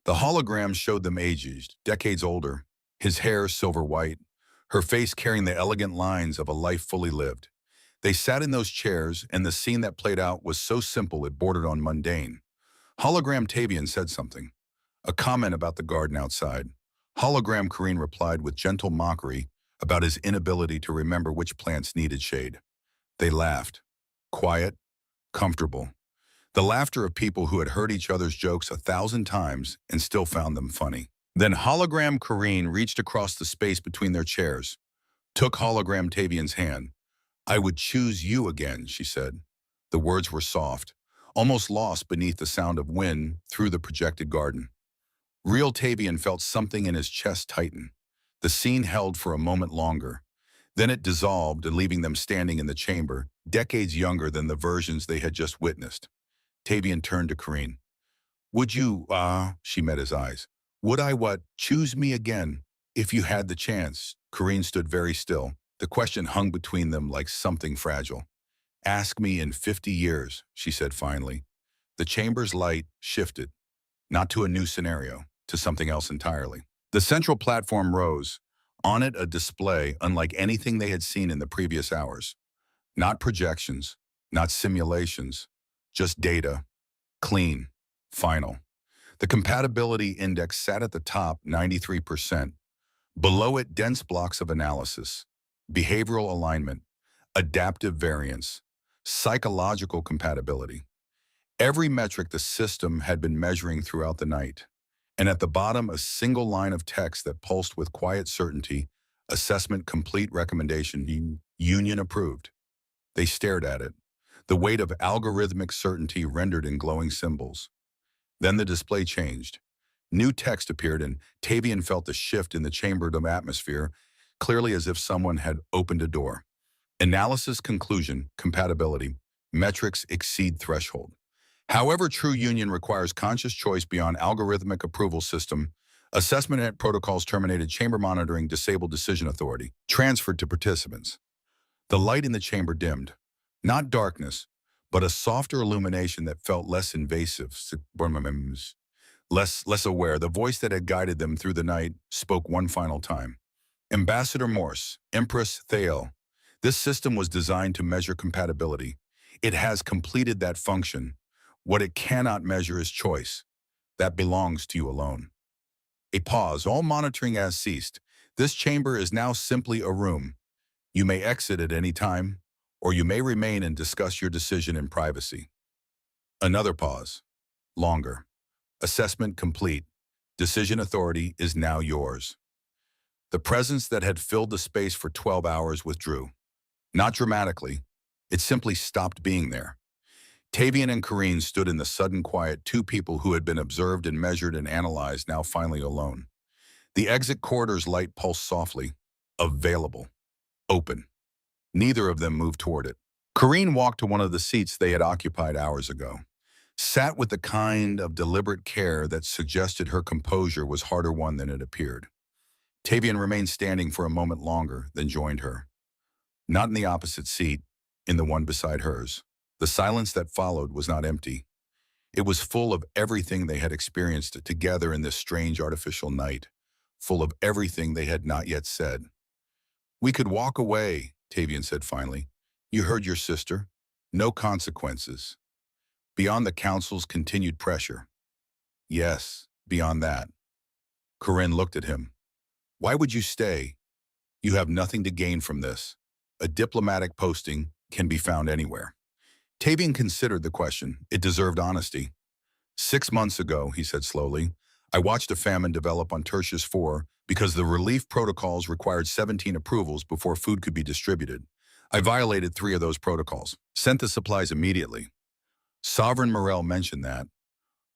The holograms showed them aged, decades older, his hair silver white, her face carrying the elegant lines of a life fully lived. They sat in those chairs, and the scene that played out was so simple it bordered on mundane. Hologram Tavien said something, a comment about the garden outside. Hologram Corrine replied with gentle mockery about his inability to remember which plants needed shade. They laughed, quiet, comfortable. The laughter of people who had heard each other's jokes 1,000 times and still found them funny. Then hologram Corrine reached across the space between their chairs, took hologram Tavien's hand. I would choose you again, she said. The words were soft, almost lost beneath the sound of wind through the projected garden. Real Tavien felt something in his chest tighten. The scene held for a moment longer. Then it dissolved, leaving them standing in the chamber, decades younger than the versions they had just witnessed. Tavien turned to Corrine. Would you, she met his eyes. Would I what? Choose me again, if you had the chance. Corrine stood very still. The question hung between them like something fragile. Ask me in 50 years, she said finally. The chamber's light shifted, not to a new scenario, to something else entirely. The central platform rose, on it a display unlike anything they had seen in the previous hours. Not projections, not simulations, just data, clean, final. The compatibility index sat at the top, 93%. Below it, dense blocks of analysis, behavioral alignment, adaptive variance, psychological compatibility. Every metric the system had been measuring throughout the night. And at the bottom, a single line of text that pulsed with quiet certainty, assessment complete, recommendation, union approved. They stared at it, the weight of algorithmic certainty rendered in glowing symbols. Then the display changed. New text appeared and Tavien felt the shift in the chambered atmosphere, clearly as if someone had opened a door. Analysis conclusion, compatibility, metrics exceed threshold. However, true union requires conscious choice beyond algorithmic approval system. Assessment at protocols terminated, chamber monitoring disabled, decision authority transferred to participants. The light in the chamber dimmed. Not darkness, but a softer illumination that felt less invasive, less aware. The voice that had guided them through the night spoke one final time. Ambassador Morse, Empress Thael. This system was designed to measure compatibility. It has completed that function. What it cannot measure is choice. That belongs to you alone. A pause. All monitoring has ceased. This chamber is now simply a room. You may exit at any time, or you may remain and discuss your decision in privacy. Another pause. Longer. Assessment complete. Decision authority is now yours. The presence that had filled the space for 12 hours withdrew. Not dramatically. It simply stopped being there. Tavien and Corrine stood in the sudden quiet, two people who had been observed and measured and analyzed, now finally alone. The exit corridor's light pulsed softly. Available. Open. Neither of them moved toward it. Corrine walked to one of the seats they had occupied hours ago. Sat with the kind of deliberate care that suggested her composure was harder won than it appeared. Tavien remained standing for a moment longer, then joined her. Not in the opposite seat, in the one beside hers. The silence that followed was not empty. It was full of everything they had experienced together in this strange artificial night, full of everything they had not yet said. We could walk away, Tavien said finally. You heard your sister. No consequences. Beyond the council's continued pressure. Yes, beyond that. Corrine looked at him. Why would you stay? You have nothing to gain from this. A diplomatic posting can be found anywhere. Tavien considered the question. It deserved honesty. 6 months ago, he said slowly, I watched a famine develop on Tertius 4 because the relief protocols required 17 approvals before food could be distributed. I violated 3 of those protocols, sent the supplies immediately. Sovereign Morrell mentioned that.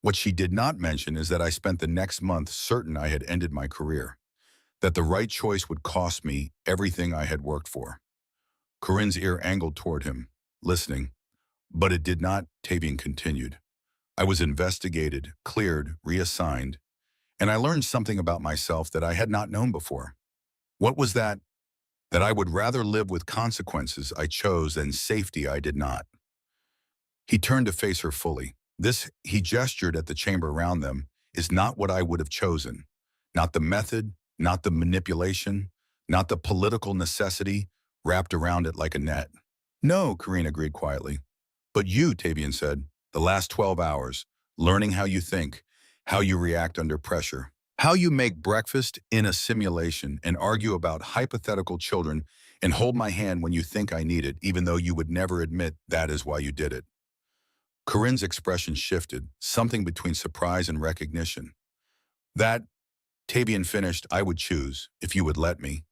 What she did not mention is that I spent the next month certain I had ended my career, that the right choice would cost me everything I had worked for. Corrine's ear angled toward him, listening. But it did not, Tavien continued. I was investigated, cleared, reassigned, and I learned something about myself that I had not known before. What was that? That I would rather live with consequences I chose than safety I did not. He turned to face her fully. This, he gestured at the chamber around them, is not what I would have chosen. Not the method, not the manipulation, not the political necessity wrapped around it like a net. No, Corrine agreed quietly. But you, Tavien said, the last 12 hours, learning how you think, how you react under pressure, how you make breakfast in a simulation and argue about hypothetical children and hold my hand when you think I need it, even though you would never admit that is why you did it. Corrine's expression shifted, something between surprise and recognition. That, Tavien finished, I would choose, if you would let me.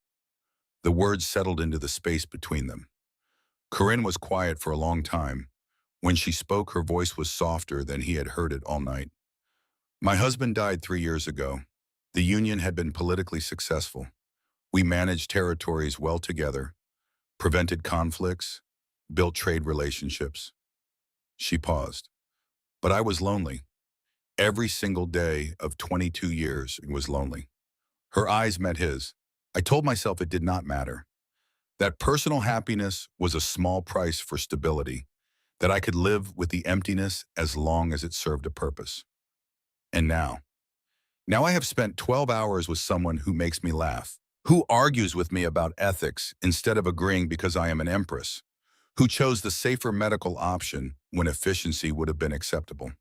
The words settled into the space between them. Corrine was quiet for a long time. When she spoke, her voice was softer than he had heard it all night. My husband died 3 years ago. The union had been politically successful. We managed territories well together, prevented conflicts, built trade relationships. She paused. But I was lonely. Every single day of 22 years was lonely. Her eyes met his. I told myself it did not matter. That personal happiness was a small price for stability, that I could live with the emptiness as long as it served a purpose. And now I have spent 12 hours with someone who makes me laugh, who argues with me about ethics instead of agreeing because I am an empress, who chose the safer medical option when efficiency would have been acceptable.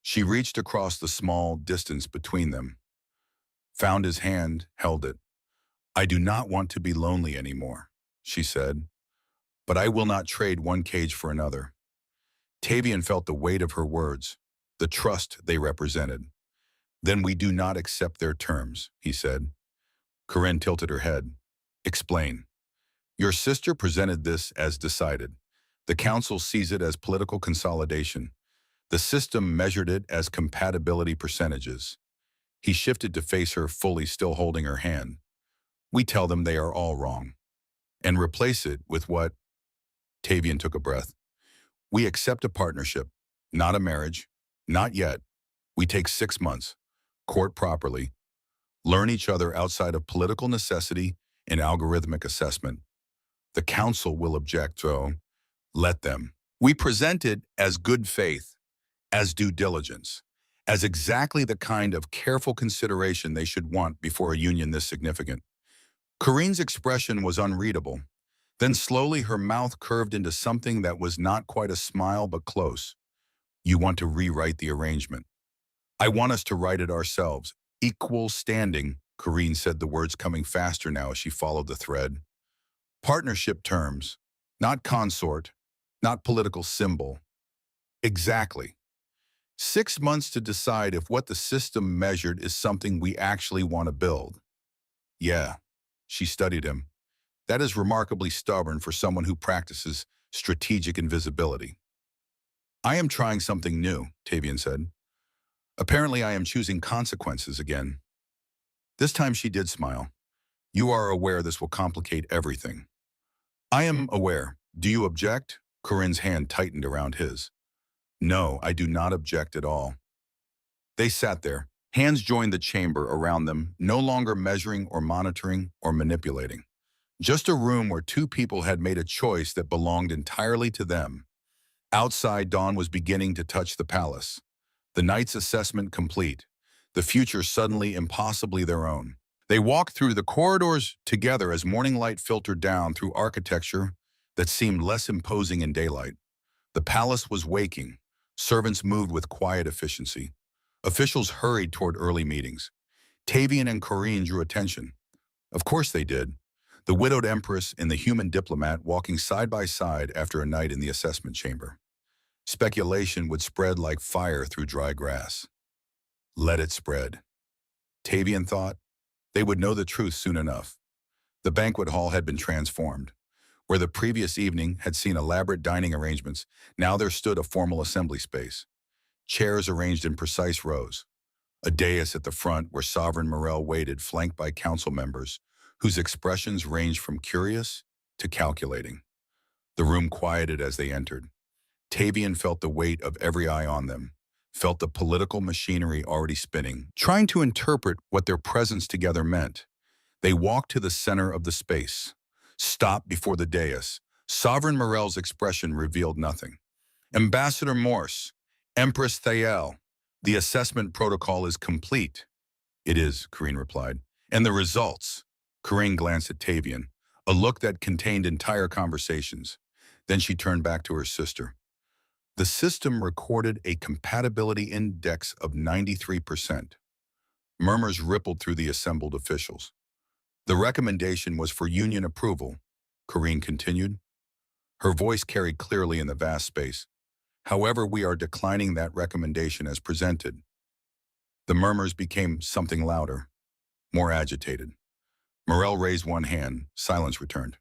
She reached across the small distance between them, found his hand, held it. I do not want to be lonely anymore, she said, but I will not trade one cage for another. Tavien felt the weight of her words, the trust they represented. Then we do not accept their terms, he said. Corrine tilted her head. Explain. Your sister presented this as decided. The council sees it as political consolidation. The system measured it as compatibility percentages. He shifted to face her, fully still holding her hand. We tell them they are all wrong. And replace it with what? Tavien took a breath. We accept a partnership, not a marriage. Not yet. We take 6 months. Court properly. Learn each other outside of political necessity and algorithmic assessment. The council will object, so let them. We present it as good faith, as due diligence, as exactly the kind of careful consideration they should want before a union this significant. Corrine's expression was unreadable. Then slowly her mouth curved into something that was not quite a smile but close. You want to rewrite the arrangement. I want us to write it ourselves. Equal standing, Corrine said, the words coming faster now as she followed the thread. Partnership terms, not consort, not political symbol. Exactly. 6 months to decide if what the system measured is something we actually want to build. Yeah, she studied him. That is remarkably stubborn for someone who practices strategic invisibility. I am trying something new, Tavien said. Apparently I am choosing consequences again. This time she did smile. You are aware this will complicate everything. I am aware. Do you object? Corrine's hand tightened around his. No, I do not object at all. They sat there. Hands joined the chamber around them, no longer measuring or monitoring or manipulating. Just a room where two people had made a choice that belonged entirely to them. Outside, dawn was beginning to touch the palace. The night's assessment complete. The future suddenly impossibly their own. They walked through the corridors together as morning light filtered down through architecture that seemed less imposing in daylight. The palace was waking. Servants moved with quiet efficiency. Officials hurried toward early meetings. Tavien and Corrine drew attention. Of course they did. The widowed empress and the human diplomat walking side by side after a night in the assessment chamber. Speculation would spread like fire through dry grass. Let it spread. Tavien thought. They would know the truth soon enough. The banquet hall had been transformed. Where the previous evening had seen elaborate dining arrangements, now there stood a formal assembly space. Chairs arranged in precise rows. A dais at the front where Sovereign Morrell waited, flanked by council members, whose expressions ranged from curious to calculating. The room quieted as they entered. Tavien felt the weight of every eye on them, felt the political machinery already spinning, trying to interpret what their presence together meant. They walked to the center of the space, stopped before the dais. Sovereign Morrell's expression revealed nothing. Ambassador Morse, Empress Thael, the assessment protocol is complete. It is, Corrine replied. And the results? Corrine glanced at Tavien, a look that contained entire conversations. Then she turned back to her sister. The system recorded a compatibility index of 93%. Murmurs rippled through the assembled officials. The recommendation was for union approval, Corrine continued. Her voice carried clearly in the vast space. However, we are declining that recommendation as presented. The murmurs became something louder, more agitated. Morrell raised one hand. Silence returned.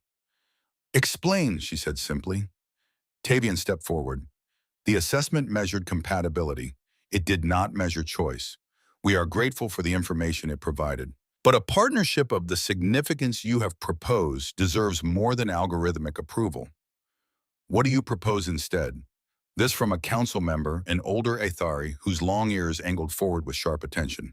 Explain, she said simply. Tavien stepped forward. The assessment measured compatibility. It did not measure choice. We are grateful for the information it provided. But a partnership of the significance you have proposed deserves more than algorithmic approval. What do you propose instead? This from a council member, an older Athari, whose long ears angled forward with sharp attention.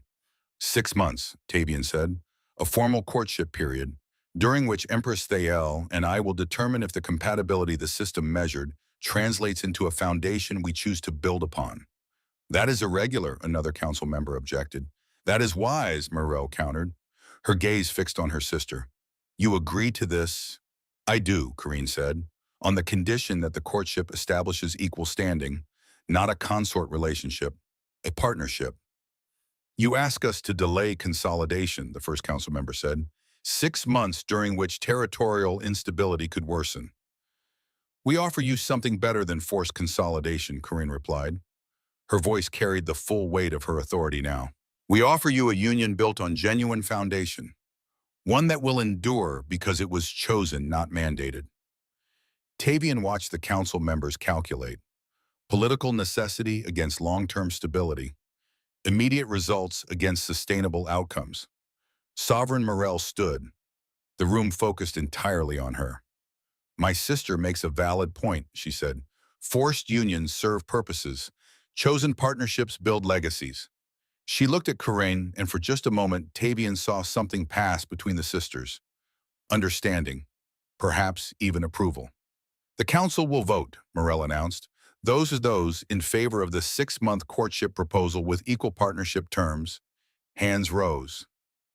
6 months, Tavien said, a formal courtship period, during which Empress Thael and I will determine if the compatibility the system measured translates into a foundation we choose to build upon. That is irregular, another council member objected. That is wise, Morrell countered, her gaze fixed on her sister. You agree to this? I do, Corrine said, on the condition that the courtship establishes equal standing, not a consort relationship, a partnership. You ask us to delay consolidation, the first council member said, 6 months during which territorial instability could worsen. We offer you something better than forced consolidation, Corrine replied. Her voice carried the full weight of her authority now. We offer you a union built on genuine foundation, one that will endure because it was chosen, not mandated. Tavien watched the council members calculate. Political necessity against long-term stability. Immediate results against sustainable outcomes. Sovereign Morrell stood, the room focused entirely on her. My sister makes a valid point, she said. Forced unions serve purposes. Chosen partnerships build legacies. She looked at Corrine, and for just a moment, Tavien saw something pass between the sisters. Understanding. Perhaps even approval. The council will vote, Morrell announced. Those in favor of the 6-month courtship proposal with equal partnership terms. Hands rose.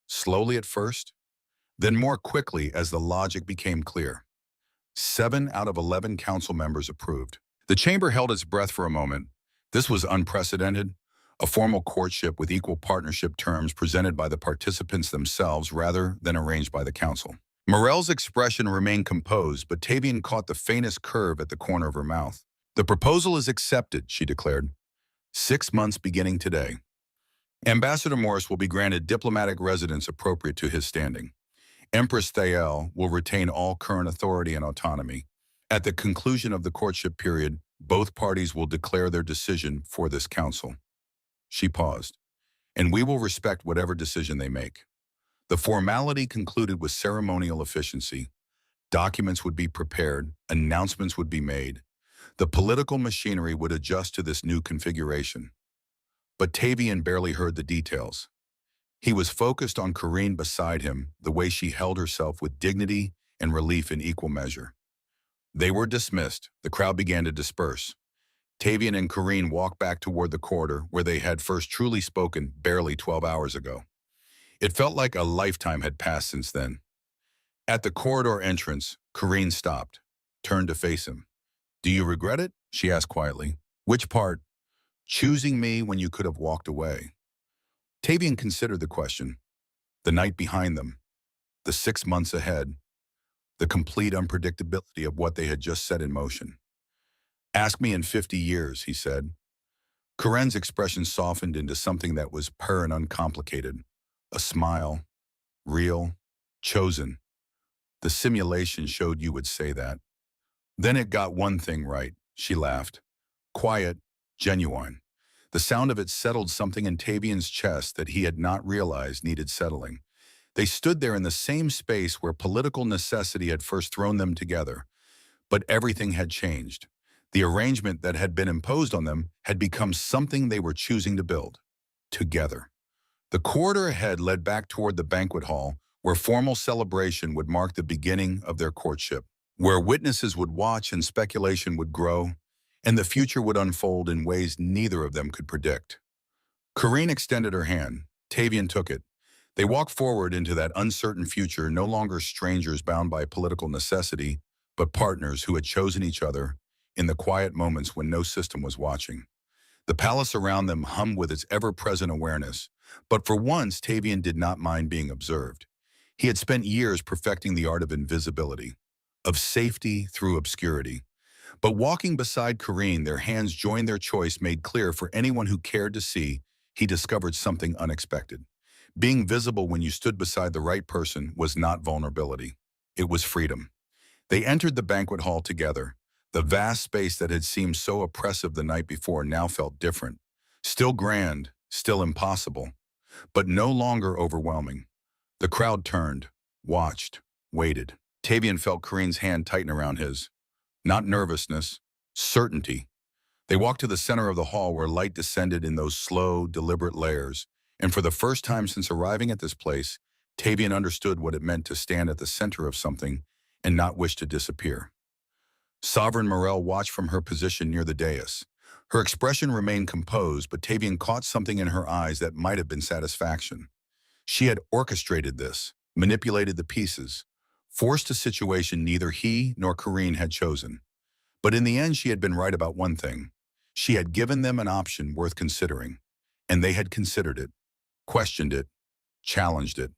Slowly at first, then more quickly as the logic became clear. 7 out of 11 council members approved. The chamber held its breath for a moment. This was unprecedented, a formal courtship with equal partnership terms presented by the participants themselves rather than arranged by the council. Morrell's expression remained composed, but Tavien caught the faintest curve at the corner of her mouth. The proposal is accepted, she declared. 6 months beginning today. Ambassador Morris will be granted diplomatic residence appropriate to his standing. Empress Thael will retain all current authority and autonomy. At the conclusion of the courtship period, both parties will declare their decision for this council. She paused. And we will respect whatever decision they make. The formality concluded with ceremonial efficiency. Documents would be prepared, announcements would be made. The political machinery would adjust to this new configuration. But Tavien barely heard the details. He was focused on Corrine beside him, the way she held herself with dignity and relief in equal measure. They were dismissed. The crowd began to disperse. Tavien and Corrine walked back toward the corridor where they had first truly spoken barely 12 hours ago. It felt like a lifetime had passed since then. At the corridor entrance, Corrine stopped, turned to face him. Do you regret it? She asked quietly. Which part? Choosing me when you could have walked away. Tavien considered the question. The night behind them, the 6 months ahead, the complete unpredictability of what they had just set in motion. Ask me in 50 years, he said. Corrine's expression softened into something that was pure and uncomplicated. A smile, real, chosen. The simulation showed you would say that. Then it got one thing right, she laughed. Quiet, genuine. The sound of it settled something in Tavien's chest that he had not realized needed settling. They stood there in the same space where political necessity had first thrown them together. But everything had changed. The arrangement that had been imposed on them had become something they were choosing to build. Together. The corridor ahead led back toward the banquet hall, where formal celebration would mark the beginning of their courtship, where witnesses would watch and speculation would grow, and the future would unfold in ways neither of them could predict. Corrine extended her hand. Tavien took it. They walked forward into that uncertain future, no longer strangers bound by political necessity, but partners who had chosen each other in the quiet moments when no system was watching. The palace around them hummed with its ever-present awareness, but for once Tavien did not mind being observed. He had spent years perfecting the art of invisibility, of safety through obscurity. But walking beside Corrine, their hands joined their choice made clear for anyone who cared to see, he discovered something unexpected. Being visible when you stood beside the right person was not vulnerability. It was freedom. They entered the banquet hall together. The vast space that had seemed so oppressive the night before now felt different. Still grand, still impossible, but no longer overwhelming. The crowd turned, watched, waited. Tavien felt Corrine's hand tighten around his. Not nervousness, certainty. They walked to the center of the hall where light descended in those slow, deliberate layers, and for the first time since arriving at this place, Tavien understood what it meant to stand at the center of something and not wish to disappear. Sovereign Morrell watched from her position near the dais. Her expression remained composed, but Tavien caught something in her eyes that might have been satisfaction. She had orchestrated this, manipulated the pieces, forced a situation neither he nor Corrine had chosen. But in the end, she had been right about one thing. She had given them an option worth considering, and they had considered it, questioned it, challenged it,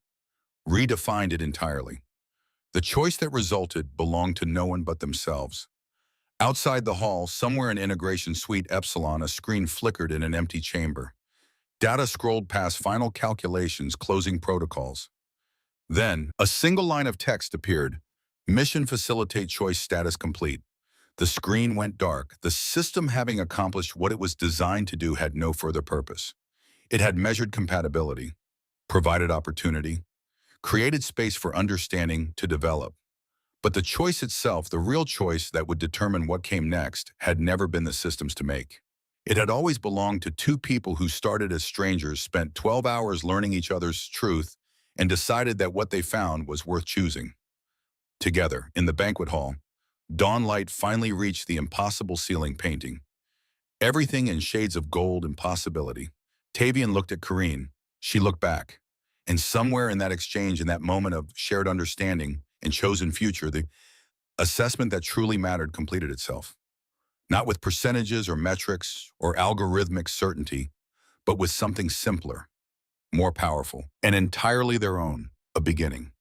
redefined it entirely. The choice that resulted belonged to no one but themselves. Outside the hall, somewhere in Integration Suite Epsilon, a screen flickered in an empty chamber. Data scrolled past final calculations, closing protocols. Then, a single line of text appeared. Mission facilitate choice status complete. The screen went dark. The system, having accomplished what it was designed to do, had no further purpose. It had measured compatibility, provided opportunity, created space for understanding to develop. But the choice itself, the real choice that would determine what came next, had never been the system's to make. It had always belonged to two people who started as strangers, spent 12 hours learning each other's truth, and decided that what they found was worth choosing. Together, in the banquet hall, dawn light finally reached the impossible ceiling painting. Everything in shades of gold and possibility. Tavien looked at Corrine. She looked back. And somewhere in that exchange, in that moment of shared understanding and chosen future, the assessment that truly mattered completed itself. Not with percentages or metrics or algorithmic certainty, but with something simpler, more powerful, and entirely their own, a beginning.